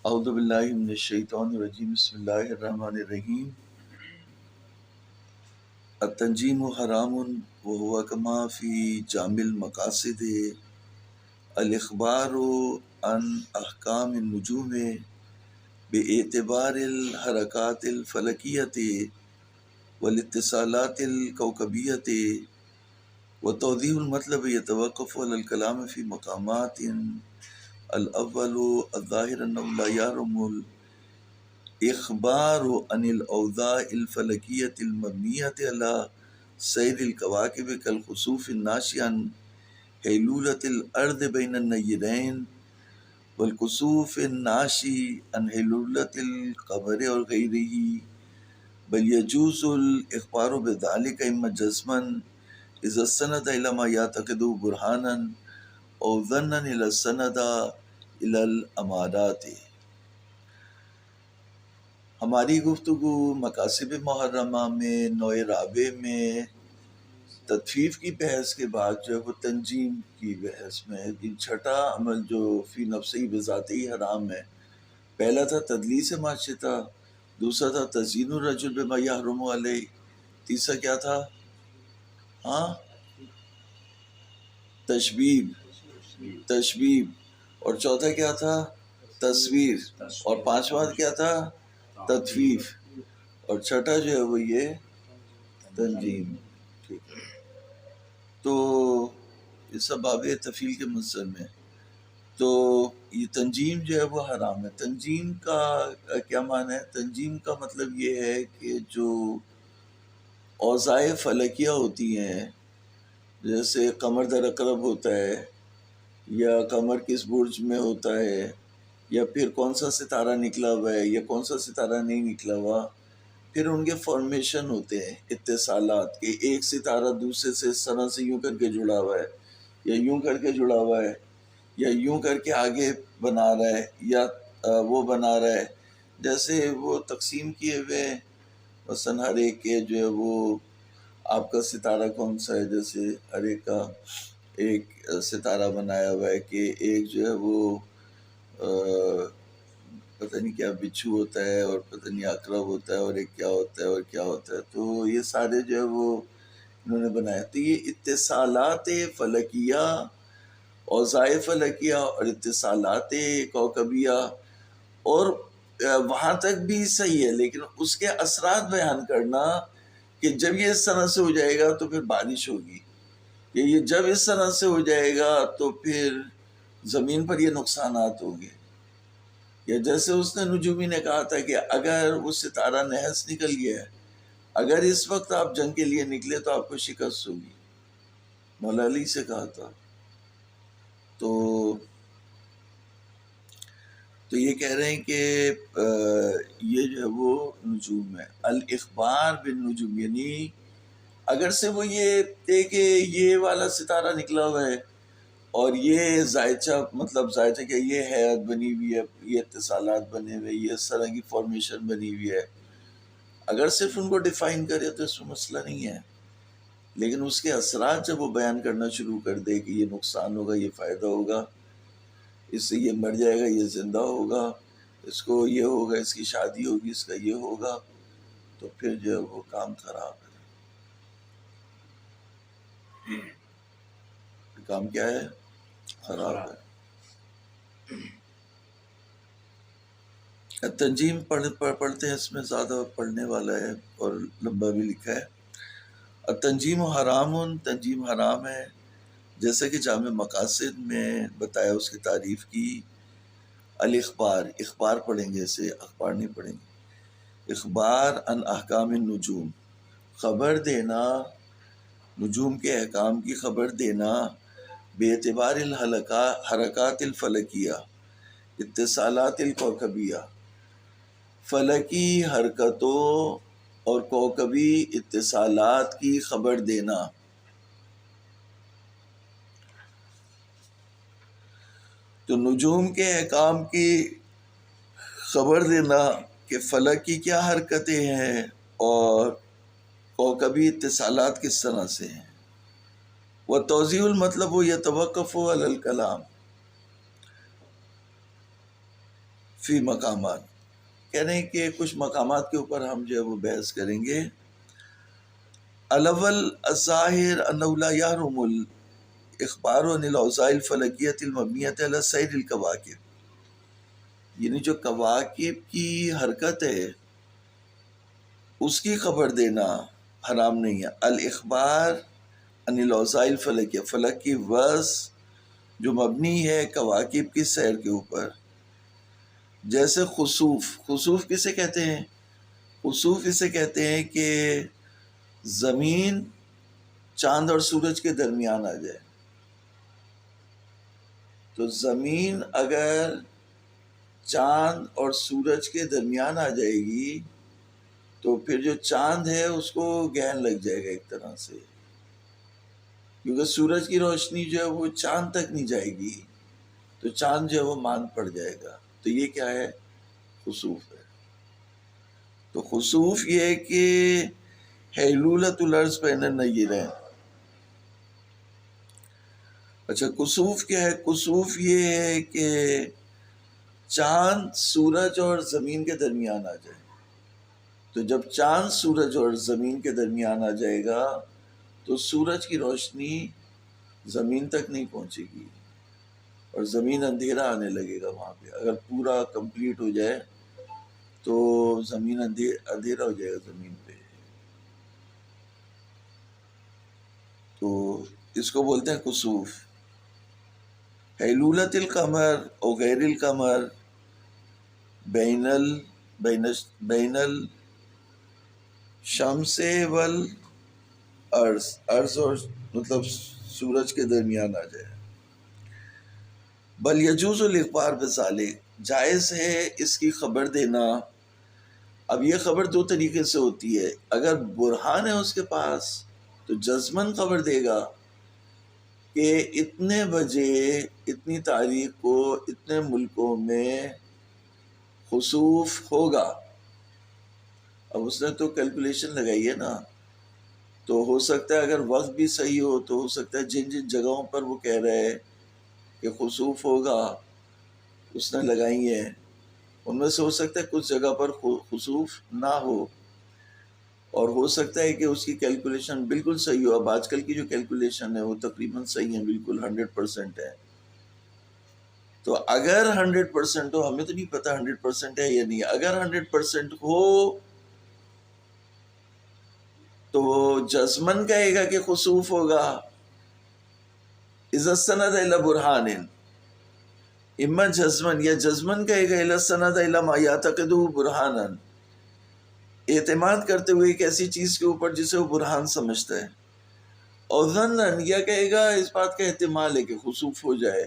اعوذ باللہ من الشیطان الرجیم بسم اللہ الرحمن الرحیم التنجیم حرام وهو کما فی جامع المقاصد الاخبار عن احکام النجوم باعتبار الحرکات الفلکیۃ والاتصالات الکوکبیۃ وتوضیح المطلب یتوقف علی الکلام فی مقامات الاول الظاہر انه لا يحرم اخبار عن الاوضاع الفلکیۃ المبنیۃ علی سیر الکواکب کالخسوف الناشئ عن حیلولۃ الارض بین النیرین والکسوف الناشئ عن حیلولۃ القمر اور غیرہ، بل یجوز الاخبار بذلک اما جزما اذا استند الی ما یعتقد برہانا او ظنا اذا استند الی الامارات۔ ہماری گفتگو مقاصد محرمہ میں نوع رابع میں تطفیف کی بحث کے بعد جو ہے وہ تنجیم کی بحث میں چھٹا عمل جو فی نفسی بذات ہی حرام ہے، پہلا تھا تدلیس ماشطہ، دوسرا تھا تزیین الرجل بما یحرم علیہ، تیسرا کیا تھا؟ ہاں، تشبیب، اور چوتھا کیا تھا؟ تصویر، اور پانچواں کیا تھا؟ تطفیف، اور چھٹا جو ہے وہ یہ تنجیم۔ ٹھیک ہے، تو یہ سب باب تفیل کے مصدر میں، تو یہ تنجیم جو ہے وہ حرام ہے۔ تنجیم کا کیا معنی ہے؟ تنجیم کا مطلب یہ ہے کہ جو اوضاع فلکیہ ہوتی ہیں، جیسے قمر در عقرب ہوتا ہے، یا قمر کس برج میں ہوتا ہے، یا پھر کون سا ستارہ نکلا ہوا ہے یا کون سا ستارہ نہیں نکلا ہوا، پھر ان کے فارمیشن ہوتے ہیں، اتصالات، کہ ایک ستارہ دوسرے سے اس طرح سے یوں کر کے جڑا ہوا ہے، یا یوں کر کے جڑا ہوا ہے، یا یوں کر کے آگے بنا رہا ہے، یا وہ بنا رہا ہے، جیسے وہ تقسیم کیے ہوئے ہیں، مثلا ہر ایک کے جو ہے وہ آپ کا ستارہ کون سا ہے، جیسے ہر ایک کا ایک ستارہ بنایا ہوا ہے کہ ایک جو ہے وہ پتہ نہیں کیا بچھو ہوتا ہے، اور پتہ نہیں عقرب ہوتا ہے، اور ایک کیا ہوتا ہے اور کیا ہوتا ہے، تو یہ سارے جو ہے وہ انہوں نے بنایا۔ تو یہ اتصالات فلکیہ، اوضاع فلکیہ اور اتصالات کوکبیہ، اور وہاں تک بھی صحیح ہے، لیکن اس کے اثرات بیان کرنا کہ جب یہ اس طرح سے ہو جائے گا تو پھر بارش ہوگی، کہ یہ جب اس طرح سے ہو جائے گا تو پھر زمین پر یہ نقصانات ہوں گے، یا جیسے اس نے نجومی نے کہا تھا کہ اگر وہ ستارہ نحس نکل گیا ہے، اگر اس وقت آپ جنگ کے لیے نکلے تو آپ کو شکست ہوگی، مولا علی سے کہا تھا۔ تو یہ کہہ رہے ہیں کہ یہ جو ہے وہ نجوم ہے، الاخبار بالنجوم، یعنی اگر سے وہ یہ تھے کہ یہ والا ستارہ نکلا ہوا ہے اور یہ زائچہ، مطلب زائچہ کہ یہ حیات بنی ہوئی ہے، یہ اتصالات بنے ہوئے، یہ اس طرح کی فارمیشن بنی ہوئی ہے، اگر صرف ان کو ڈیفائن کرے تو اس میں مسئلہ نہیں ہے، لیکن اس کے اثرات جب وہ بیان کرنا شروع کر دے کہ یہ نقصان ہوگا، یہ فائدہ ہوگا، اس سے یہ مر جائے گا، یہ زندہ ہوگا، اس کو یہ ہوگا، اس کی شادی ہوگی، اس کا یہ ہوگا، تو پھر جو ہے وہ کام خراب ہے۔ کام کیا ہے؟ خراب ہے۔ تنجیم پڑھتے ہیں، اس میں زیادہ پڑھنے والا ہے اور لمبا بھی لکھا ہے۔ التنجیم حرام، تنجیم حرام ہے، جیسا کہ جامع مقاصد میں بتایا، اس کی تعریف کی۔ الاخبار، اخبار پڑھیں گے، اسے اخبار نہیں پڑھیں گے۔ اخبار عن احکام النجوم، خبر دینا، نجوم کے احکام کی خبر دینا، بے اعتبار حرکات الفلکیہ، اتصالات الکوکبیہ، فلکی حرکتوں اور کوکبی اتصالات کی خبر دینا۔ تو نجوم کے احکام کی خبر دینا کہ فلک کی کیا حرکتیں ہیں اور کوکبی اتصالات کس طرح سے ہیں۔ وہ توضیح المطلب و یتوقف علی الکلام، فی مقامات، کہہ رہے ہیں کہ کچھ مقامات کے اوپر ہم جو ہے وہ بحث کریں گے. الاول الظاہر انہ لا یحرم الاخبار عن الاوضاع الفلکیۃ المبنیۃ علی سیر الکواکب، یعنی جو کواکب کی حرکت ہے اس کی خبر دینا حرام نہیں ہے. الاخبار عن الاوضاع الفلکیہ، فلک کی وضع جو مبنی ہے کواکب کی سیر کے اوپر. جیسے خسوف، خسوف کسے کہتے ہیں؟ خسوف اسے کہتے ہیں کہ زمین چاند اور سورج کے درمیان آ جائے. تو زمین اگر چاند اور سورج کے درمیان آ جائے گی تو پھر جو چاند ہے اس کو گہن لگ جائے گا ایک طرح سے، کیونکہ سورج کی روشنی جو ہے وہ چاند تک نہیں جائے گی تو چاند جو ہے وہ ماند پڑ جائے گا. تو یہ کیا ہے؟ خسوف ہے. تو خسوف یہ ہے کہ حیلولۃ الارض بین النیرین. اچھا کسوف کیا ہے؟ کسوف یہ ہے کہ چاند سورج اور زمین کے درمیان آ جائے. تو جب چاند سورج اور زمین کے درمیان آ جائے گا تو سورج کی روشنی زمین تک نہیں پہنچے گی اور زمین اندھیرا آنے لگے گا وہاں پہ. اگر پورا کمپلیٹ ہو جائے تو زمین اندھیرا ہو جائے گا زمین پہ. تو اس کو بولتے ہیں کسوف. حیلولۃ القمر او غیر القمر بین الشمس والارض، ارض اور مطلب سورج کے درمیان آ جائے. بل یجوز الاخبار بذالک، جائز ہے اس کی خبر دینا. اب یہ خبر دو طریقے سے ہوتی ہے. اگر برہان ہے اس کے پاس تو جزمن خبر دے گا کہ اتنے بجے اتنی تاریخ کو اتنے ملکوں میں خسوف ہوگا. اب اس نے تو کیلکولیشن لگائی ہے نا، تو ہو سکتا ہے اگر وقت بھی صحیح ہو تو ہو سکتا ہے جن جن جگہوں پر وہ کہہ رہے ہیں کہ خسوف ہوگا اس نے لگائی ہیں، ان میں سے ہو سکتا ہے کچھ جگہ پر خسوف نہ ہو، اور ہو سکتا ہے کہ اس کی کیلکولیشن بالکل صحیح ہو. اب آج کل کی جو کیلکولیشن ہے وہ تقریباً صحیح ہے، بالکل 100% ہے. تو اگر 100% ہو، ہمیں تو نہیں پتا 100% ہے یا نہیں، اگر 100% ہو تو جزمن کہے گا کہ خسوف ہوگا. اذا استند الی برہان، اما جزمن یا جزمن کہے گا الی استند الی ما یعتقدہ برہانا، اعتماد کرتے ہوئے ایک ایسی چیز کے اوپر جسے وہ برہان سمجھتا ہے. اور ظنن یا کہے گا اس بات کا احتمال ہے کہ خسوف ہو جائے.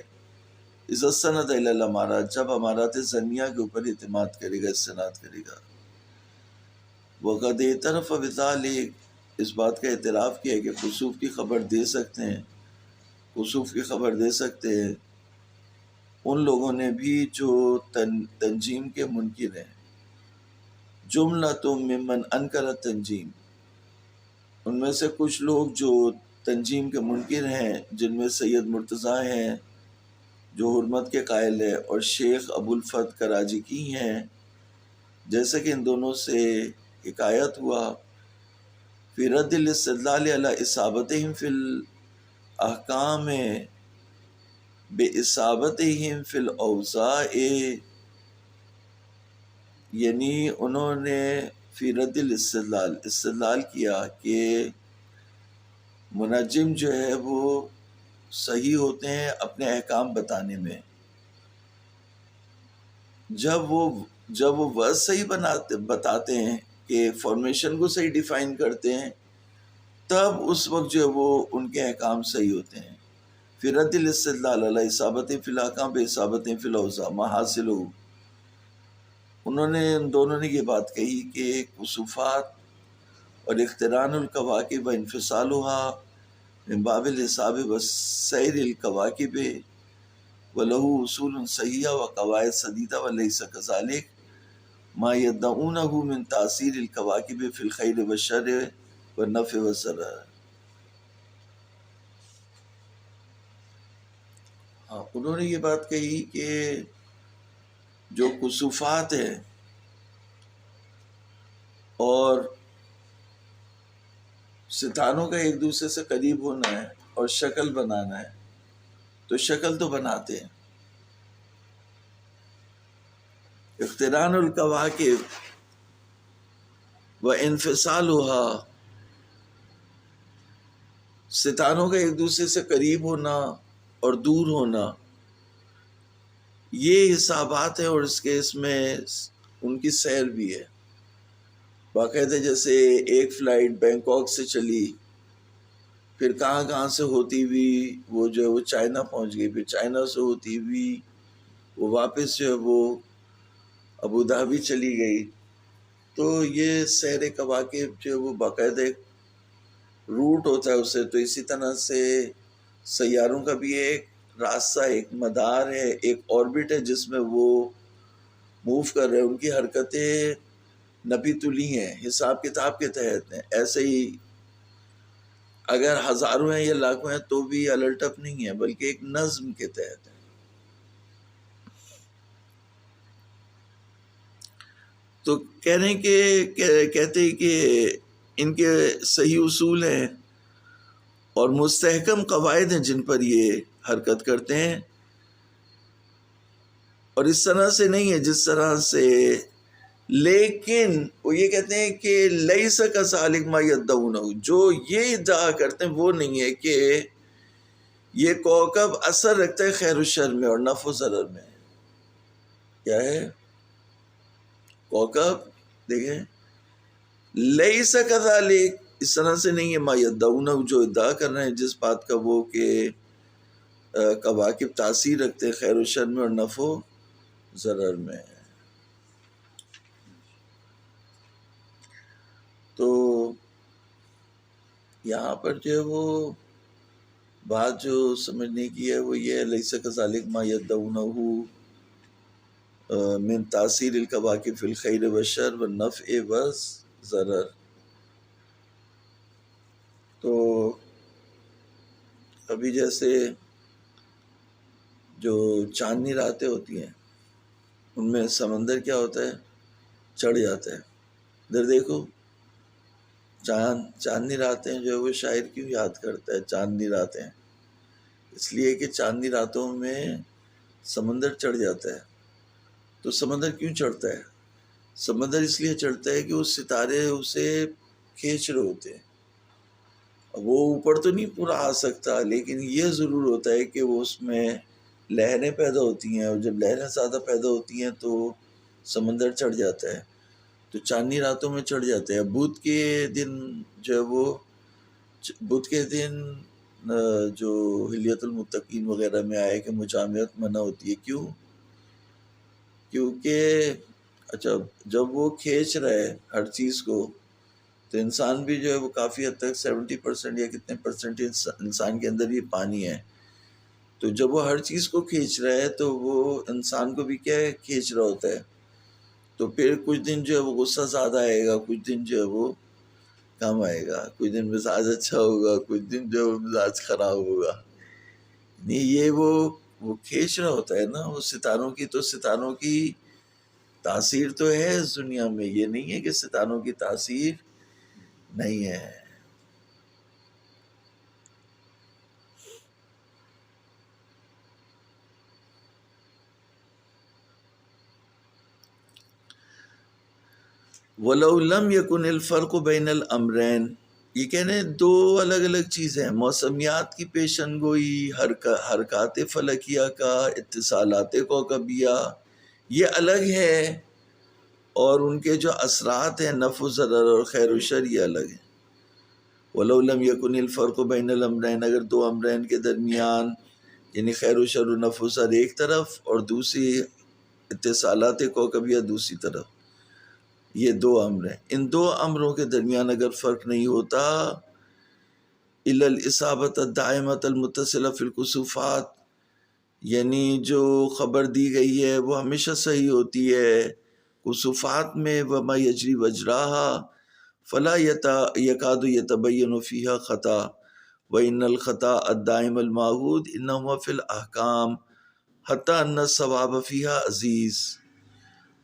اذا استند الی الامارات، جب امارات ظنیہ کے اوپر اعتماد کرے گا، استناد کرے گا. وقد اعترف بذلک، اس بات کا اعتراف کیا ہے کہ خسوف کی خبر دے سکتے ہیں، خسوف کی خبر دے سکتے ہیں ان لوگوں نے بھی جو تنجیم کے منکر ہیں. جملۃ ممن انکر تنجیم، ان میں سے کچھ لوگ جو تنجیم کے منکر ہیں، جن میں سید مرتضیٰ ہیں جو حرمت کے قائل ہے اور شیخ ابو الفتح کراجکی ہیں، جیسے کہ ان دونوں سے حکایت ہوا. فی رد الاستدلال علی اصابتہم فی الاحکام باصابتہم فی الاوضاع، یعنی انہوں نے فی رد الاستدلال، استدلال کیا کہ منجم جو ہے وہ صحیح ہوتے ہیں اپنے احکام بتانے میں. جب وہ وضع صحیح بتاتے ہیں کہ فارمیشن کو صحیح ڈیفائن کرتے ہیں، تب اس وقت جو ہے وہ ان کے احکام صحیح ہوتے ہیں. فی رد الاستدلال علی اصابت فی الاحکام باصابت فی الاوضاع ما حاصلہ، انہوں نے ان دونوں نے یہ بات کہی کہ کسوفات اور اقتران الکواکب و انفصالها من باب الحساب و سیر الکواکب وله اصول صحیحہ و قواعد سدیدہ ولیس کذلک ما یدعونه من تاثیر الکواکب فی الخیر والشر والنفع والضرر. انہوں نے یہ بات کہی کہ جو کسوفات ہیں اور ستاروں کا ایک دوسرے سے قریب ہونا ہے اور شکل بنانا ہے، تو شکل تو بناتے ہیں. اقتران الکواکب و انفصالها، ستاروں کا ایک دوسرے سے قریب ہونا اور دور ہونا، یہ حسابات ہیں. اور اس میں ان کی سیر بھی ہے باقاعدہ. جیسے ایک فلائٹ بینکاک سے چلی، پھر کہاں کہاں سے ہوتی ہوئی وہ جو ہے وہ چائنا پہنچ گئی، پھر چائنا سے ہوتی ہوئی وہ واپس جو ہے وہ ابوظہبی چلی گئی. تو یہ سیر کواکب جو ہے وہ باقاعدہ ایک روٹ ہوتا ہے اسے. تو اسی طرح سے سیاروں کا بھی ایک راستہ، ایک مدار ہے، ایک آربٹ ہے جس میں وہ موو کر رہے ہیں. ان کی حرکتیں نپی تلی ہیں، حساب کتاب کے تحت ہیں. ایسے ہی اگر ہزاروں ہیں یا لاکھوں ہیں تو بھی الرٹ اپ نہیں ہے، بلکہ ایک نظم کے تحت ہے. تو کہنے کے کہتے ہیں کہ ان کے صحیح اصول ہیں اور مستحکم قواعد ہیں جن پر یہ حرکت کرتے ہیں، اور اس طرح سے نہیں ہے جس طرح سے. لیکن وہ یہ کہتے ہیں کہ لیس کذالک ما یدعون، جو یہ ادعا کرتے ہیں وہ نہیں ہے کہ یہ کوکب اثر رکھتا ہے خیر و شر میں اور نفع و ضرر میں. کیا ہے کوکب؟ دیکھیں لیس کذالک، اس طرح سے نہیں ہے. ما یدعون، جو ادعا کر رہے ہیں جس بات کا وہ کہ کواکب تاثیر رکھتے ہیں خیر و شر میں اور نفع و ضرر میں. تو یہاں پر جو ہے وہ بات جو سمجھنے کی ہے وہ یہ ہے لیس کذالک ما یدعونہ من تاثیر الکواکب فی الخیر والشر والنفع والضرر. تو ابھی جیسے جو چاندنی راتیں ہوتی ہیں ان میں سمندر کیا ہوتا ہے؟ چڑھ جاتا ہے. ادھر دیکھو چاندنی راتیں جو ہے وہ شاعر کیوں یاد کرتا ہے چاندنی راتیں؟ اس لیے کہ چاندنی راتوں میں سمندر چڑھ جاتا ہے. تو سمندر کیوں چڑھتا ہے؟ سمندر اس لیے چڑھتا ہے کہ وہ ستارے اسے کھینچ رہے ہوتے ہیں. وہ اوپر تو نہیں پورا آ سکتا، لیکن یہ ضرور ہوتا ہے کہ وہ اس میں لہریں پیدا ہوتی ہیں، اور جب لہریں زیادہ پیدا ہوتی ہیں تو سمندر چڑھ جاتا ہے. تو چاندنی راتوں میں چڑھ جاتے ہیں. بدھ کے دن جو ہے وہ بدھ کے دن جو حلیت المتقین وغیرہ میں آئے کہ مجامعت منع ہوتی ہے. کیوں؟ کیونکہ اچھا جب وہ کھینچ رہا ہے ہر چیز کو تو انسان بھی جو ہے وہ کافی حد تک 70% یا کتنے پرسنٹ انسان کے اندر یہ پانی ہے. تو جب وہ ہر چیز کو کھینچ رہا ہے تو وہ انسان کو بھی کیا ہے کھینچ رہا ہوتا ہے. تو پھر کچھ دن جو ہے وہ غصہ زیادہ آئے گا، کچھ دن جو ہے وہ کم آئے گا، کچھ دن مزاج اچھا ہوگا، کچھ دن جو ہے مزاج خراب ہوگا. نہیں یہ وہ کھینچ رہا ہوتا ہے نا وہ ستاروں کی. تو ستاروں کی تاثیر تو ہے اس دنیا میں، یہ نہیں ہے کہ ستاروں کی تاثیر نہیں ہے. وَلَوْ لَمْ يَكُنِ الْفَرْقُ بَيْنَ الْأَمْرَيْنِ، یہ کہنے دو الگ الگ چیزیں ہیں. موسمیات کی پیشن گوئی، حرکات فلکیہ کا، اتصالات کوکبیہ، یہ الگ ہے، اور ان کے جو اثرات ہیں نفع و ضرر اور خیر و شر یہ الگ ہیں. وَلَوْ لَمْ يَكُنِ الْفَرْقُ بَيْنَ الْأَمْرَيْنِ، اگر دو امرین کے درمیان یعنی خیر و شر و نفع و ضرر ایک طرف اور دوسری اتصالات کوکبیہ دوسری طرف، یہ دو امر ہیں. ان دو امروں کے درمیان اگر فرق نہیں ہوتا، الا الاصابۃ الدائمۃ المتصلہ فی الکسوفات، یعنی جو خبر دی گئی ہے وہ ہمیشہ صحیح ہوتی ہے کسوفات میں. وما یجری وجراہا فلا یکاد یتبین فیہا خطا وان الخطا الدائم المعہود انما فی الاحکام حتی ان الصواب فیہا عزیز.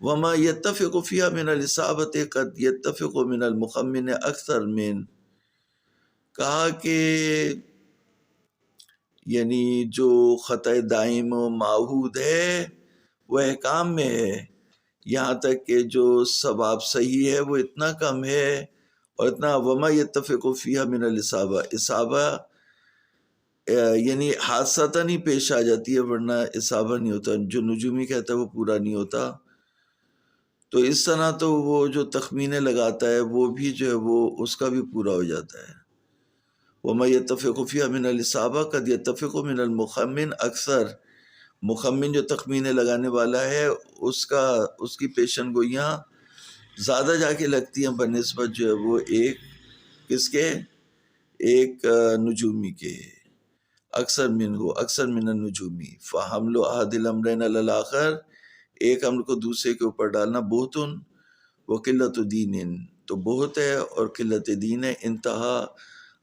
وما يتفق فيها من الإصابة قد يتفق من المخمن اکثر من، کہا کہ یعنی جو خطا دائم و معہود ہے وہ احکام میں ہے، یہاں تک کہ جو ثواب صحیح ہے وہ اتنا کم ہے، اور اتنا وما يتفق فيها من الإصابة، اصابہ یعنی حادثتاً ہی پیش آ جاتی ہے، ورنہ اصابہ نہیں ہوتا، جو نجومی کہتا ہے وہ پورا نہیں ہوتا۔ تو اس طرح تو وہ جو تخمینے لگاتا ہے وہ بھی جو ہے وہ اس کا بھی پورا ہو جاتا ہے۔ وَمَا يَتَّفِقُ فِيهَا مِنَ الْإِصَابَةِ قَدْ يَتَّفِقُ مِنَ الْمُخَمِّنِ اکثر، مخمن جو تخمینے لگانے والا ہے اس کی پیشن گوئیاں زیادہ جا کے لگتی ہیں بنسبت جو ہے وہ ایک کس کے، ایک نجومی کے، اکثر من النجومی۔ فحمل احد الامرین علی الاخر، ایک امر کو دوسرے کے اوپر ڈالنا، بہتن و قلت دین، تو بہت ہے اور قلت دین ہے۔ انتہا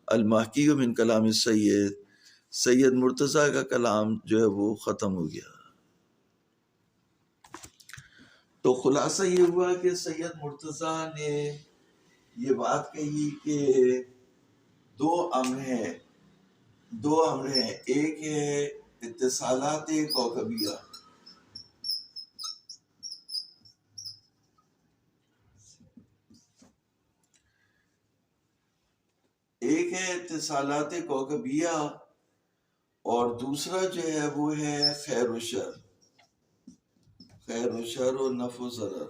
المحکی من کلام سید مرتضیٰ کا کلام جو ہے وہ ختم ہو گیا۔ تو خلاصہ یہ ہوا کہ سید مرتضیٰ نے یہ بات کہی کہ دو امر ہیں، ایک ہے اتصالات کوکبیہ، ایک ہے اتصالات کوکبیہ، اور دوسرا جو ہے وہ ہے خیر و شر و نفع و ضرر۔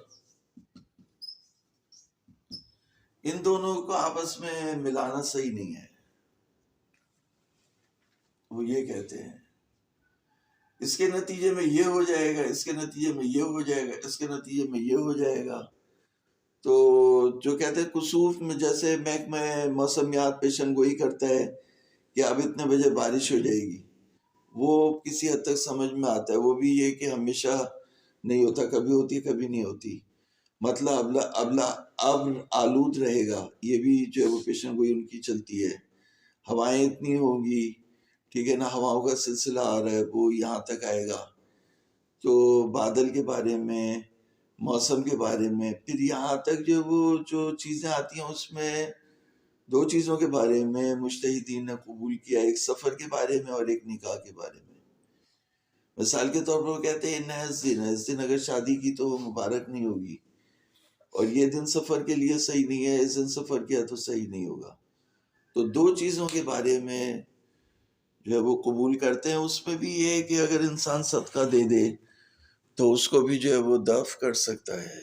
ان دونوں کو آپس میں ملانا صحیح نہیں ہے، وہ یہ کہتے ہیں اس کے نتیجے میں یہ ہو جائے گا، اس کے نتیجے میں یہ ہو جائے گا، اس کے نتیجے میں یہ ہو جائے گا۔ تو جو کہتے ہیں کسوف میں جیسے محکمہ موسمیات پیشن گوئی کرتا ہے کہ اب اتنے بجے بارش ہو جائے گی، وہ کسی حد تک سمجھ میں آتا ہے، وہ بھی یہ کہ ہمیشہ نہیں ہوتا، کبھی ہوتی کبھی نہیں ہوتی، مطلب اب آلود رہے گا، یہ بھی جو ہے وہ پیشن گوئی ان کی چلتی ہے۔ ہوائیں اتنی ہوں گی، ٹھیک ہے نا، ہواؤں کا سلسلہ آ رہا ہے، وہ یہاں تک آئے گا۔ تو بادل کے بارے میں، موسم کے بارے میں، پھر یہاں تک جو چیزیں آتی ہیں اس میں دو چیزوں کے بارے میں مجتہدین نے قبول کیا، ایک سفر کے بارے میں اور ایک نکاح کے بارے میں۔ مثال کے طور پر وہ کہتے ہیں اس دن اگر شادی کی تو وہ مبارک نہیں ہوگی، اور یہ دن سفر کے لیے صحیح نہیں ہے، اس دن سفر کیا تو صحیح نہیں ہوگا۔ تو دو چیزوں کے بارے میں جو ہے وہ قبول کرتے ہیں، اس میں بھی یہ ہے کہ اگر انسان صدقہ دے دے تو اس کو بھی جو ہے وہ دفع کر سکتا ہے،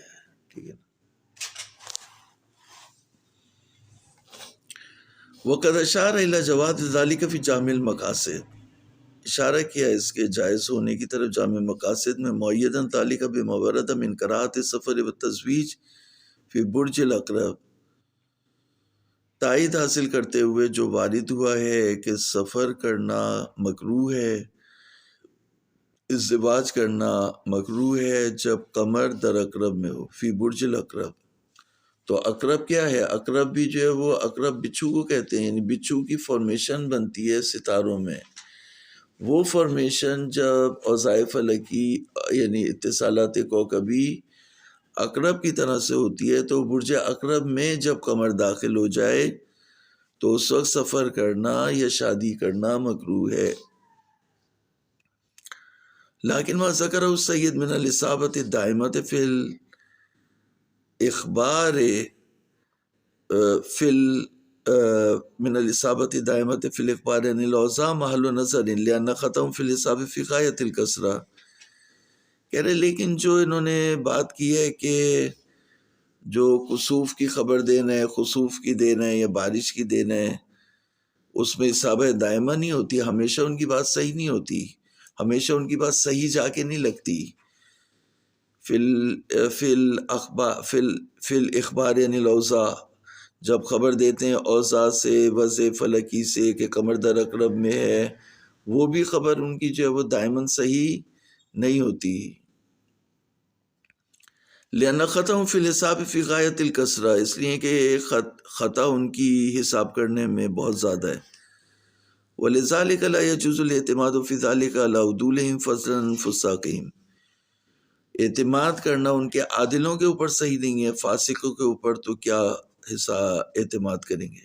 ٹھیک ہے نا۔ وقد اشار الی جواز ذلک فی جامع المقاصد، اشارہ کیا اس کے جائز ہونے کی طرف جامع مقاصد میں، معیداً ذلک بما ورد من کراہۃ السفر والتزویج فی برج الاقرب، تائید حاصل کرتے ہوئے جو وارد ہوا ہے کہ سفر کرنا مکروہ ہے، ازدواج کرنا مکروہ ہے جب قمر در اقرب میں ہو، فی برج الاقرب۔ تو اقرب کیا ہے؟ اقرب بھی جو ہے وہ اقرب بچھو کو کہتے ہیں، یعنی بچھو کی فارمیشن بنتی ہے ستاروں میں، وہ فارمیشن جب اوضاع فلکی یعنی اتصالات کوکبی اقرب کی طرح سے ہوتی ہے، تو برج اقرب میں جب قمر داخل ہو جائے تو اس وقت سفر کرنا یا شادی کرنا مکروہ ہے۔ لیکن ما ذکر السید من الاصابۃ الدائمۃ فی الاخبار من الاصابۃ الدائمۃ فی الاخبار عن الاوضاع محل نظر لأن ختم فی الاصابہ فی غایۃ الکثرہ، کہہ رہے لیکن جو انہوں نے بات کی ہے کہ جو کسوف کی خبر دینا ہے، خسوف کی دینا ہے یا بارش کی دینا ہے، اس میں اصابہ دائمہ نہیں ہوتی، ہمیشہ ان کی بات صحیح نہیں ہوتی، ہمیشہ ان کی بات صحیح جا کے نہیں لگتی۔ فی الاخبار یعنی الاوضاع، جب خبر دیتے ہیں اوضاع سے، وضع فلکی سے کہ قمر در اقرب میں ہے، وہ بھی خبر ان کی جو ہے وہ دائماً صحیح نہیں ہوتی۔ لأن ختم فی الحساب فی غایت الکثرہ، اس لیے کہ خطا ان کی حساب کرنے میں بہت زیادہ ہے۔ وَلِذَلِكَ لَا يَجُوزُ الْاعْتِمَادُ فِي ذَلِكَ عَلَىٰ عُدُولِهِمْ فَضْلًا عَنْ فُسَاقِهِمْ، اعتماد کرنا ان کے عادلوں کے اوپر صحیح نہیں ہے، فاسقوں کے اوپر تو کیا اعتماد کریں گے؟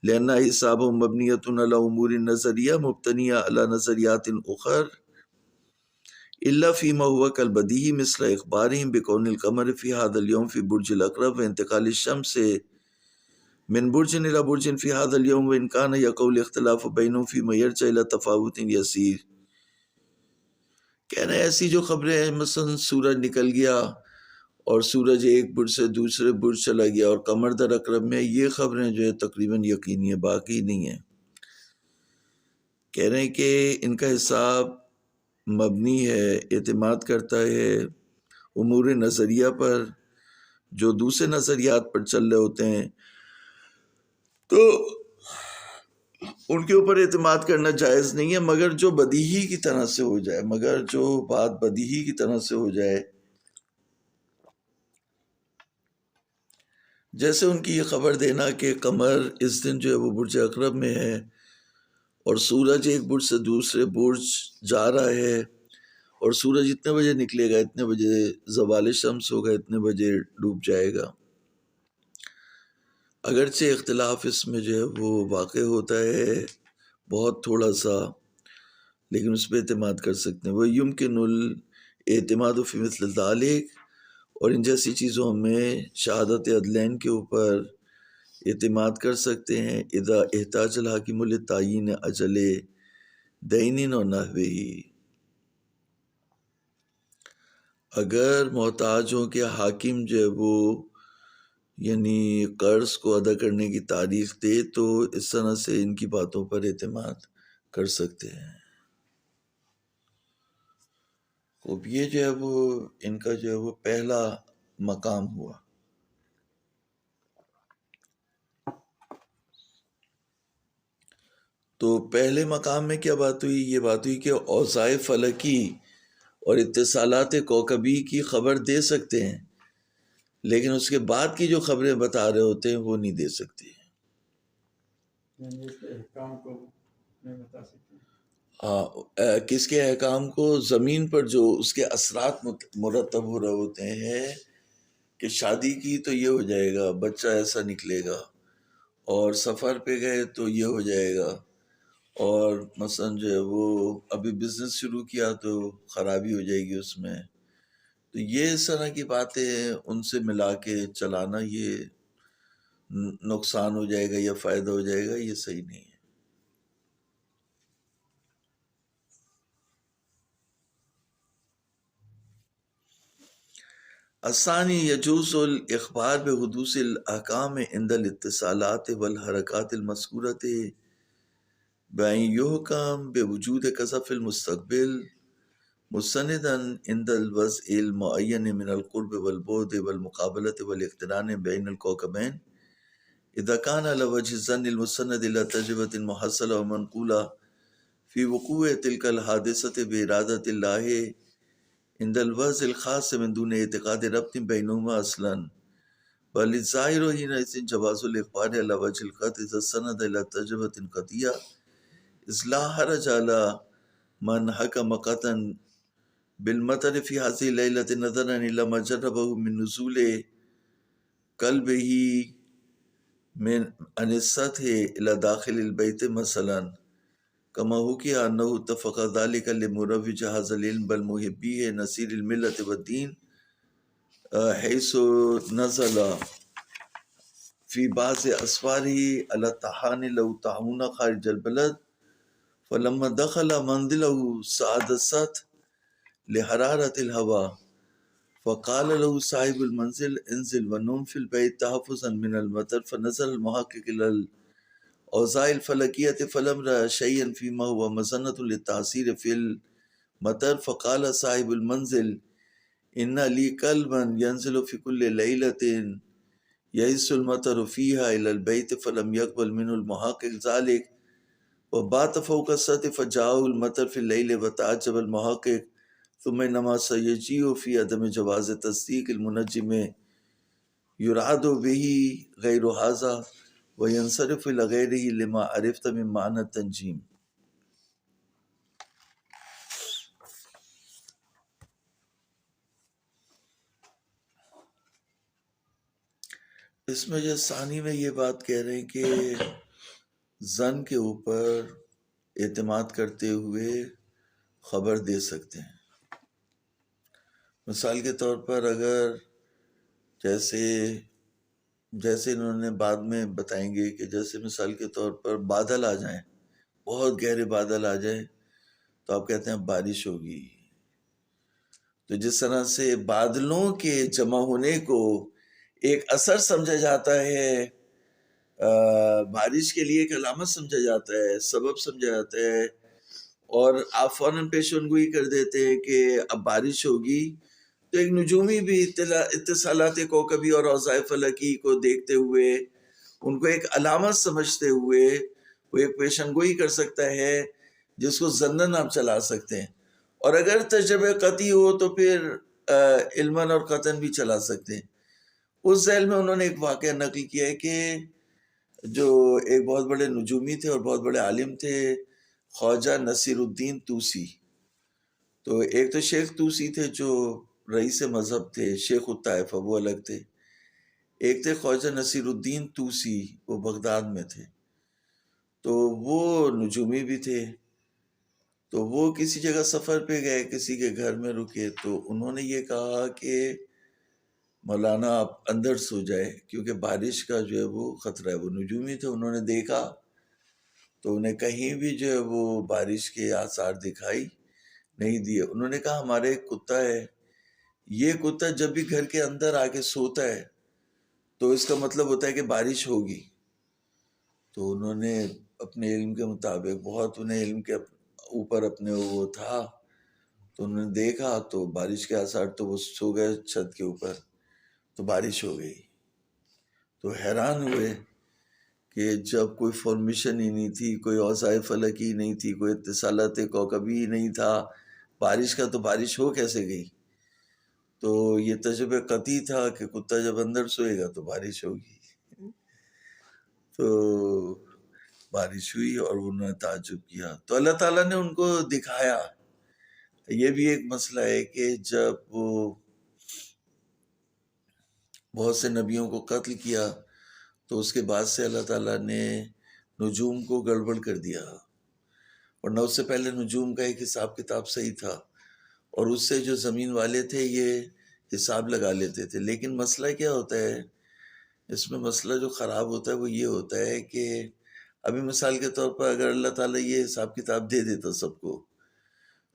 لأن حسابهم مبنیۃ علی امور نظریہ مبتنیہ علی نظریات اخر الا فيما هو كالبدیہی مثل اخبارهم بکون القمر فی هذا اليوم فی برج الاقرب وانتقال الشمس من برج الى برج فی هذا اليوم وان كان يقول اختلاف بینهم فيما يرجع الى تفاوت یسیر۔ کہنا ہے ایسی جو خبریں ہیں مثلا سورج نکل گیا اور سورج ایک برج سے دوسرے برج چلا گیا اور قمر در اقرب میں، یہ خبریں جو ہے تقریباً یقینی ہے، باقی نہیں ہیں۔ کہہ رہے ہیں کہ ان کا حساب مبنی ہے، اعتماد کرتا ہے امور نظریہ پر جو دوسرے نظریات پر چل رہے ہوتے ہیں، تو ان کے اوپر اعتماد کرنا جائز نہیں ہے، مگر جو بدیہی کی طرح سے ہو جائے، مگر جو بات بدیہی کی طرح سے ہو جائے، جیسے ان کی یہ خبر دینا کہ قمر اس دن جو ہے وہ برج اقرب میں ہے اور سورج ایک برج سے دوسرے برج جا رہا ہے اور سورج اتنے بجے نکلے گا، اتنے بجے زوال شمس ہوگا، اتنے بجے ڈوب جائے گا۔ اگرچہ اختلاف اس میں جو ہے وہ واقع ہوتا ہے بہت تھوڑا سا، لیکن اس پہ اعتماد کر سکتے ہیں۔ وہ یمکن الاعتماد فی مثل ذالک، اور ان جیسی چیزوں میں شہادت عدلین کے اوپر اعتماد کر سکتے ہیں، اذا احتاج الحاکم لتعیین اجل دین و نحوہ، اگر محتاج ہوں کہ حاکم جو ہے وہ یعنی قرض کو ادا کرنے کی تاریخ دے، تو اس طرح سے ان کی باتوں پر اعتماد کر سکتے ہیں۔ اب یہ جو ہے وہ ان کا جو ہے وہ پہلا مقام ہوا۔ تو پہلے مقام میں کیا بات ہوئی؟ یہ بات ہوئی کہ اوضاع فلکی اور اتصالات کوکبی کی خبر دے سکتے ہیں، لیکن اس کے بعد کی جو خبریں بتا رہے ہوتے ہیں وہ نہیں دے سکتے۔ کس کے احکام کو؟ زمین پر جو اس کے اثرات مرتب ہو رہے ہوتے ہیں کہ شادی کی تو یہ ہو جائے گا، بچہ ایسا نکلے گا، اور سفر پہ گئے تو یہ ہو جائے گا، اور مثلا جو ہے وہ ابھی بزنس شروع کیا تو خرابی ہو جائے گی اس میں، تو یہ اس طرح کی باتیں ان سے ملا کے چلانا، یہ نقصان ہو جائے گا یا فائدہ ہو جائے گا، یہ صحیح نہیں ہے۔ الثانی یجوز الاخبار بحدوث الاحکام عند الاتصالات والحرکات المذکورۃ بأن يحكم بوجود كذا في المستقبل مستندا عند الوضع المعين من القرب والبعد والمقابلة والاقتران بين الكوكبين إذا كان على وجه الظن المستند إلى تجربة محصلة ومنقولة في وقوع تلك الحادثة بإرادة الله عند الوضع الخاص من دون اعتقاد ربط بينهما أصلا، بل الظاهر حينئذ جواز الإخبار على وجه القطع إذا استند إلى تجربة قطعية، إذ لا حرج على من حكم قطعا بالمطر في هذه الليلة نظرا إلى ما جربه من نزول قلبه من عن السطح إلى داخل البيت مثلا، كما حكي أنه اتفق ذلك لمروج هذا العلم بل محبيه نصير الملة والدين حيث نزل في بعض أسفاره على الطحان لو طاحون خارج البلد، فلما دخل منزله صعد السطح لحرارة الهواء، فقال له صاحب المنزل انزل ونم في البيت تحفظا من المطر، فنزل المحقق إلى الأوضاع الفلكية فلم رأى شيئا فيما هو مظنة للتأثير في المطر، فقال صاحب المنزل إن لي كلبا ينزل في كل ليلة يئس المطر فيها إلى البيت، فلم يقبل منه المحقق ذلك وبات فوق السطح فجاءه المطر في الليل، وتعجب المحقق ثم إنما سيجيء في عدم جواز تصديق المنجم يراد به غير هذا وينصرف إلى غيره لما عرفت من معنى التنجيم۔ اس میں جو ثانی میں یہ بات کہہ رہے ہیں کہ زن کے اوپر اعتماد کرتے ہوئے خبر دے سکتے ہیں. مثال کے طور پر اگر جیسے انہوں نے بعد میں بتائیں گے کہ جیسے مثال کے طور پر بادل آ جائیں، بہت گہرے بادل آ جائیں تو آپ کہتے ہیں بارش ہوگی. تو جس طرح سے بادلوں کے جمع ہونے کو ایک اثر سمجھا جاتا ہے، بارش کے لیے ایک علامت سمجھا جاتا ہے، سبب سمجھا جاتا ہے، اور آپ فوراً پیشن گوئی کر دیتے ہیں کہ اب بارش ہوگی، تو ایک نجومی بھی اتصالات کوکبی اور اوضاع فلکی کو دیکھتے ہوئے ان کو ایک علامت سمجھتے ہوئے وہ ایک پیشن گوئی کر سکتا ہے جس کو ظنن آپ چلا سکتے ہیں. اور اگر تجربہ قطعی ہو تو پھر علماً اور قطعاً بھی چلا سکتے ہیں. اس ذیل میں انہوں نے ایک واقعہ نقل کیا ہے کہ جو ایک بہت بڑے نجومی تھے اور بہت بڑے عالم تھے، خواجہ نصیر الدین طوسی. تو ایک تو شیخ طوسی تھے جو رئیس مذہب تھے، شیخ الطائفہ، وہ الگ تھے. ایک تھے خواجہ نصیر الدین طوسی، وہ بغداد میں تھے. تو وہ نجومی بھی تھے. تو وہ کسی جگہ سفر پہ گئے، کسی کے گھر میں رکے، تو انہوں نے یہ کہا کہ مولانا آپ اندر سو جائے کیونکہ بارش کا جو ہے وہ خطرہ ہے. وہ نجومی تھے، انہوں نے دیکھا تو انہیں کہیں بھی جو ہے وہ بارش کے آثار دکھائی نہیں دیے. انہوں نے کہا ہمارے ایک کتا ہے، یہ کتا جب بھی گھر کے اندر آ کے سوتا ہے تو اس کا مطلب ہوتا ہے کہ بارش ہوگی. تو انہوں نے اپنے علم کے مطابق، بہت انہیں علم کے اوپر اپنے وہ تھا، تو انہوں نے دیکھا تو بارش کے آثار، تو وہ سو گئے چھت کے اوپر، تو بارش ہو گئی. تو حیران ہوئے کہ جب کوئی فارمیشن ہی نہیں تھی، کوئی اوضاع فلکی نہیں تھی، کوئی اتصالات کوکبی نہیں تھا بارش کا، تو بارش ہو کیسے گئی؟ تو یہ تجربہ قطعی تھا کہ کتا جب اندر سوئے گا تو بارش ہوگی. تو بارش ہوئی اور انہوں نے تعجب کیا. تو اللہ تعالیٰ نے ان کو دکھایا. یہ بھی ایک مسئلہ ہے کہ جب وہ بہت سے نبیوں کو قتل کیا تو اس کے بعد سے اللہ تعالیٰ نے نجوم کو گڑبڑ کر دیا، ورنہ اس سے پہلے نجوم کا ایک حساب کتاب صحیح تھا، اور اس سے جو زمین والے تھے یہ حساب لگا لیتے تھے. لیکن مسئلہ کیا ہوتا ہے اس میں؟ مسئلہ جو خراب ہوتا ہے وہ یہ ہوتا ہے کہ ابھی مثال کے طور پر اگر اللہ تعالیٰ یہ حساب کتاب دے دیتا سب کو،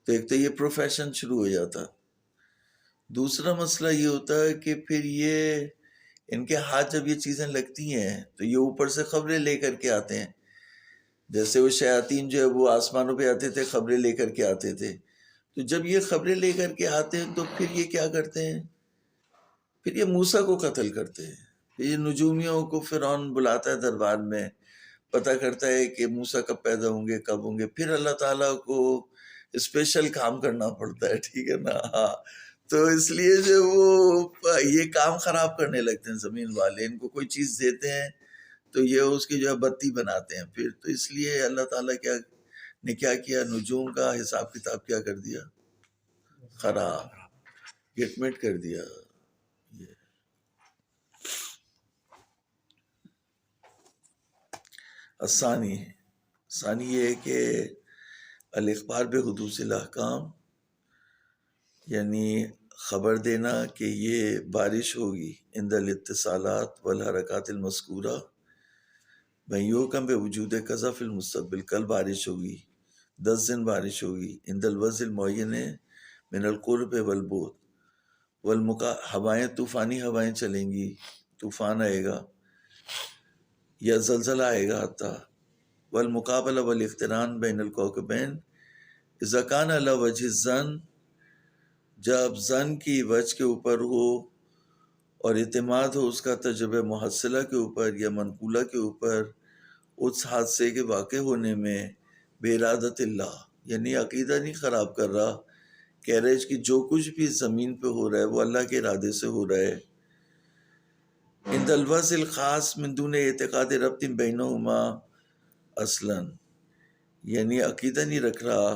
تو ایک تو یہ پروفیشن شروع ہو جاتا. دوسرا مسئلہ یہ ہوتا ہے کہ پھر یہ ان کے ہاتھ جب یہ چیزیں لگتی ہیں تو یہ اوپر سے خبریں لے کر کے آتے ہیں. جیسے وہ شیاطین جو ہے وہ آسمانوں پہ آتے تھے، خبریں لے کر کے آتے تھے. تو جب یہ خبریں لے کر کے آتے ہیں تو پھر یہ کیا کرتے ہیں؟ پھر یہ موسیٰ کو قتل کرتے ہیں. پھر یہ نجومیوں کو فرعون بلاتا ہے دربار میں، پتہ کرتا ہے کہ موسیٰ کب پیدا ہوں گے، کب ہوں گے. پھر اللہ تعالیٰ کو اسپیشل کام کرنا پڑتا ہے، ٹھیک ہے نا؟ ہاں. تو اس لیے جو وہ یہ کام خراب کرنے لگتے ہیں زمین والے. ان کو کوئی چیز دیتے ہیں تو یہ اس کی جو ہے بتی بناتے ہیں پھر. تو اس لیے اللہ تعالیٰ نے کیا کیا؟ نجوم کا حساب کتاب کیا کر دیا؟ خراب، گٹمٹ کر دیا. ثانی یہ ہے کہ الاخبار بحدوث الاحکام، یعنی خبر دینا کہ یہ بارش ہوگی. عند الاتصالات والحرکات المذکورہ من یحکم بوجود کذا فی المستقبل، کل بارش ہوگی، 10 دن بارش ہوگی. عند الوضع المعین من القرب والبعد ہوائیں، طوفانی ہوائیں چلیں گی، طوفان آئے گا یا زلزلہ آئے گا. حتیٰ والمقابلہ والاقتران بین الکوکبین اذا کان علی وجہ الظن، جب ظن کی وجہ کے اوپر ہو اور اعتماد ہو اس کا تجربہ محصلہ کے اوپر یا منقولہ کے اوپر، اس حادثے کے واقع ہونے میں بے ارادت اللہ، یعنی عقیدہ نہیں خراب کر رہا، کہہ رہے کہ جو کچھ بھی زمین پہ ہو رہا ہے وہ اللہ کے ارادے سے ہو رہا ہے. عند الوضع الخاص من دون اعتقاد ربط بینہما اصلا، یعنی عقیدہ نہیں رکھ رہا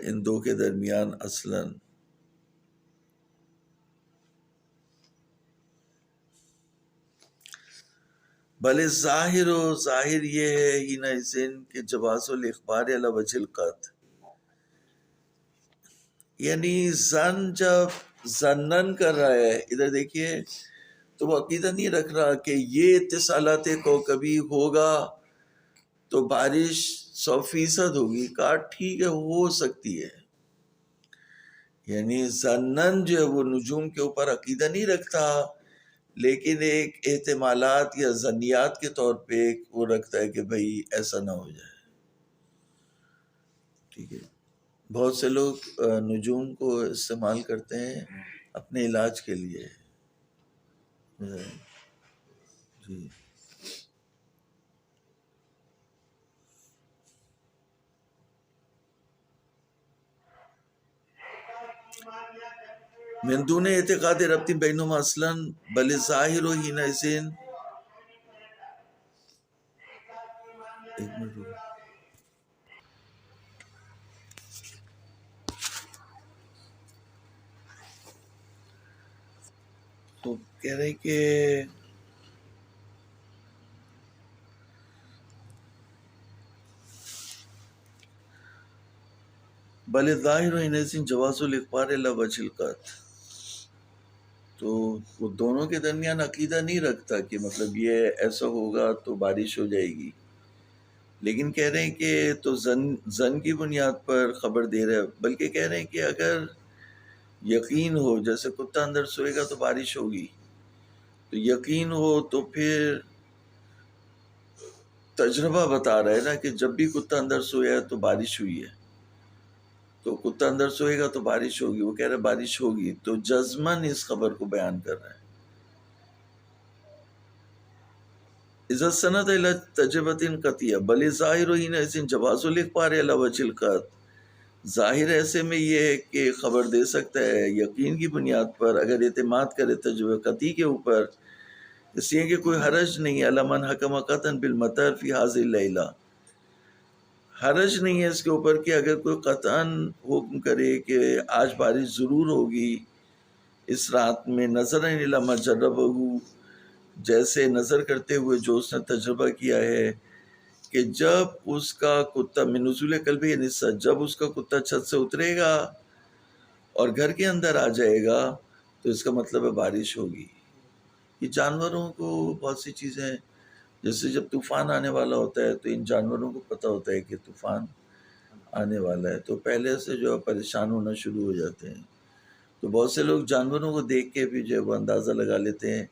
ان دو کے درمیان اصلا. بل ظاہر و ظاہر یہ ہے ہی نہ ذن کہ جواز الاخبار علی وجہ القطع، یعنی زن جب زنن کر رہا ہے، ادھر دیکھیے، تو وہ عقیدہ نہیں رکھ رہا کہ یہ اتصالات کوکبی ہوگا تو بارش 100% ہوگی، کہا ٹھیک ہے ہو سکتی ہے، یعنی زنن جو ہے وہ نجوم کے اوپر عقیدہ نہیں رکھتا، لیکن ایک احتمالات یا ظنیات کے طور پہ وہ رکھتا ہے کہ بھئی ایسا نہ ہو جائے. ٹھیک ہے، بہت سے لوگ نجوم کو استعمال کرتے ہیں اپنے علاج کے لیے. جی من دون اعتقاد ربط بینہما اصلا بل ظاہر حینئذ. ایک منٹ رکو. تو کہہ رہے کہ بل ظاہر حینئذ جواز الاخبار الی وجہ القطع، تو وہ دونوں کے درمیان عقیدہ نہیں رکھتا کہ مطلب یہ ایسا ہوگا تو بارش ہو جائے گی، لیکن کہہ رہے ہیں کہ تو زن کی بنیاد پر خبر دے رہا ہے، بلکہ کہہ رہے ہیں کہ اگر یقین ہو، جیسے کتا اندر سوئے گا تو بارش ہوگی، تو یقین ہو تو پھر تجربہ بتا رہا ہے نا کہ جب بھی کتا اندر سویا ہے تو بارش ہوئی ہے، تو کتا اندر سوئے گا تو بارش ہوگی، وہ کہہ رہے بارش ہوگی، تو جزمن اس خبر کو بیان کر رہا ہے. اذا سند الى تجربۃ قطعیہ بل ظاہر حینئذ جواز الاخبار علی وجہ القطع، ظاہر ایسے میں یہ ہے کہ خبر دے سکتا ہے یقین کی بنیاد پر اگر اعتماد کرے تجربہ قطعی کے اوپر، اس لیے کہ کوئی حرج نہیں علی من حکم قطعا بالمطر فی هذه اللیلہ، حرج نہیں ہے اس کے اوپر کہ اگر کوئی قطعاً حکم کرے کہ آج بارش ضرور ہوگی اس رات میں، نظرا الی ما جربہ، جیسے نظر کرتے ہوئے جو اس نے تجربہ کیا ہے کہ جب اس کا کتا من نزول قلبہ، یعنی جب اس کا کتا چھت سے اترے گا اور گھر کے اندر آ جائے گا تو اس کا مطلب ہے بارش ہوگی. یہ جانوروں کو بہت سی چیزیں، جیسے جب طوفان آنے والا ہوتا ہے تو ان جانوروں کو پتہ ہوتا ہے کہ طوفان آنے والا ہے، تو پہلے سے جو ہے پریشان ہونا شروع ہو جاتے ہیں. تو بہت سے لوگ جانوروں کو دیکھ کے بھی جو ہے وہ اندازہ لگا لیتے ہیں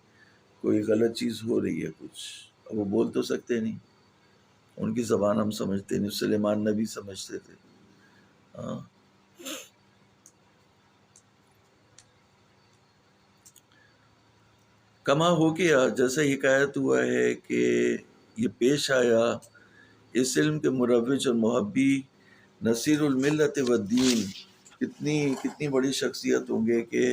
کوئی غلط چیز ہو رہی ہے کچھ، اب وہ بول تو سکتے نہیں، ان کی زبان ہم سمجھتے نہیں، سلیمان نبی سمجھتے تھے. ہاں کما ہو گیا، جیسا حکایت ہوا ہے کہ یہ پیش آیا اس علم کے مروج اور محبی نصیر الملت والدین، کتنی بڑی شخصیت ہوں گے کہ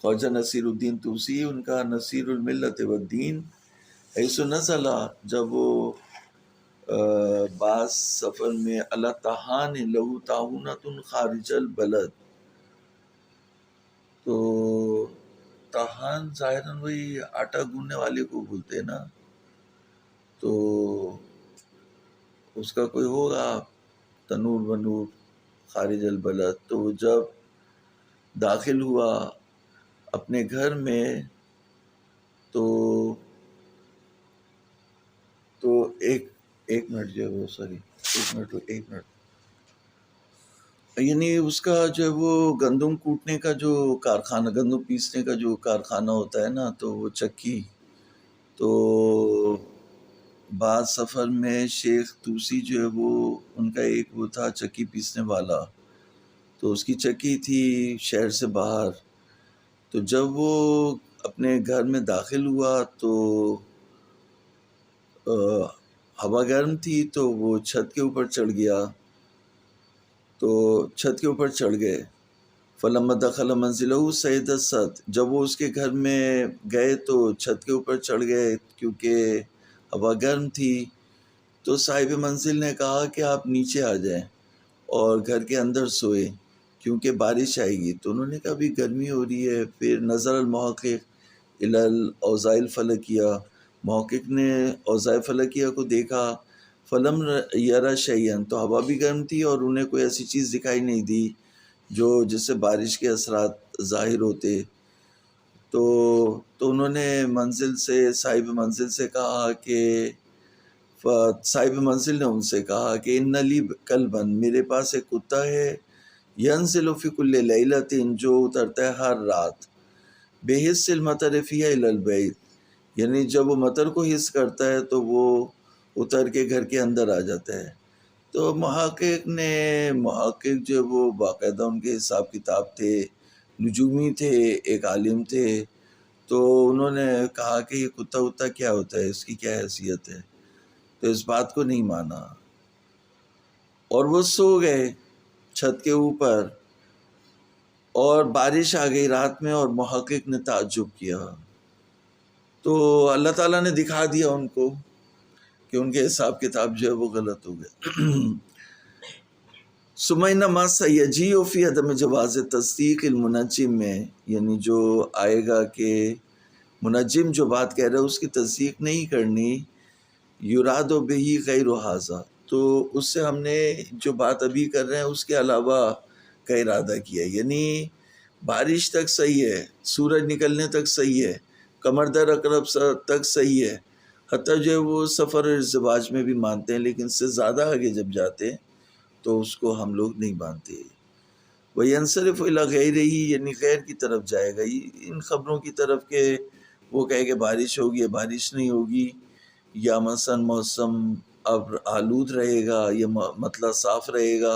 خواجہ نصیر الدین طوسی، ان کا نصیر الملت والدین، ایسو نزلہ، جب وہ بعض سفر میں اللہ تہان لہو تعاونت خارج البلد، تو تہان ظاہراً وہی آٹا گوننے والے کو بولتے ہیں نا، تو اس کا کوئی ہوگا تنور ونور خارج البلد، تو وہ جب داخل ہوا اپنے گھر میں تو ایک منٹ جو ہے وہ ایک منٹ یعنی اس کا جو ہے وہ گندم کوٹنے کا جو کارخانہ، گندم پیسنے کا جو کارخانہ ہوتا ہے نا، تو وہ چکی، تو بعض سفر میں شیخ طوسی جو ہے وہ ان کا ایک وہ تھا چکی پیسنے والا، تو اس کی چکی تھی شہر سے باہر، تو جب وہ اپنے گھر میں داخل ہوا تو ہوا گرم تھی تو وہ چھت کے اوپر چڑھ گیا، تو چھت کے اوپر چڑھ گئے. فلما دخل منزلہ صعد السطح، جب وہ اس کے گھر میں گئے تو چھت کے اوپر چڑھ گئے کیونکہ ہوا گرم تھی، تو صاحب منزل نے کہا کہ آپ نیچے آ جائیں اور گھر کے اندر سوئے کیونکہ بارش آئے گی. تو انہوں نے کہا ابھی گرمی ہو رہی ہے. پھر نظر المحقق الی الاوضاع الفلکیہ، محقق نے اوضاع فلکیہ کو دیکھا، فلم یرا شیئن، تو ہوا بھی گرم تھی اور انہیں کوئی ایسی چیز دکھائی نہیں دی جو جس سے بارش کے اثرات ظاہر ہوتے. تو انہوں نے منزل سے صاحب منزل سے کہا کہ صاحب منزل نے ان سے کہا کہ ان لی کلبن، میرے پاس ایک کتا ہے، ینزل فی کل لیلۃ، جو اترتا ہے ہر رات، بحس المطر فیہا الی البیت، یعنی جب وہ مطر کو حس کرتا ہے تو وہ اتر کے گھر کے اندر آ جاتا ہے. تو محقق جو وہ باقاعدہ ان کے حساب کتاب تھے، نجومی تھے، ایک عالم تھے، تو انہوں نے کہا کہ یہ کتا وتا کیا ہوتا ہے، اس کی کیا حیثیت ہے، تو اس بات کو نہیں مانا اور وہ سو گئے چھت کے اوپر، اور بارش آ گئی رات میں اور محقق نے تعجب کیا. تو اللہ تعالیٰ نے دکھا دیا ان کو کہ ان کے حساب کتاب جو ہے وہ غلط ہو گئے. سمینہ ما سیجیء فی عدم جواز تصدیق المنجم میں، یعنی جو آئے گا کہ منجم جو بات کہہ رہا ہے اس کی تصدیق نہیں کرنی، یراد بہی غیر ھذا، تو اس سے ہم نے جو بات ابھی کر رہے ہیں اس کے علاوہ کا ارادہ کیا، یعنی بارش تک صحیح ہے، سورج نکلنے تک صحیح ہے، کمر در اقرب تک صحیح ہے، حتیٰ جو وہ سفر اور ازدواج میں بھی مانتے ہیں، لیکن اس سے زیادہ آگے جب جاتے ہیں تو اس کو ہم لوگ نہیں مانتے. وَيَنْصَرِفُ إِلَىٰ غَيْرِهِ، یعنی غیر کی طرف جائے گا، ان خبروں کی طرف کہ وہ کہے کہ بارش ہوگی یا بارش نہیں ہوگی، یا مثلا موسم اب آلود رہے گا یا مطلع صاف رہے گا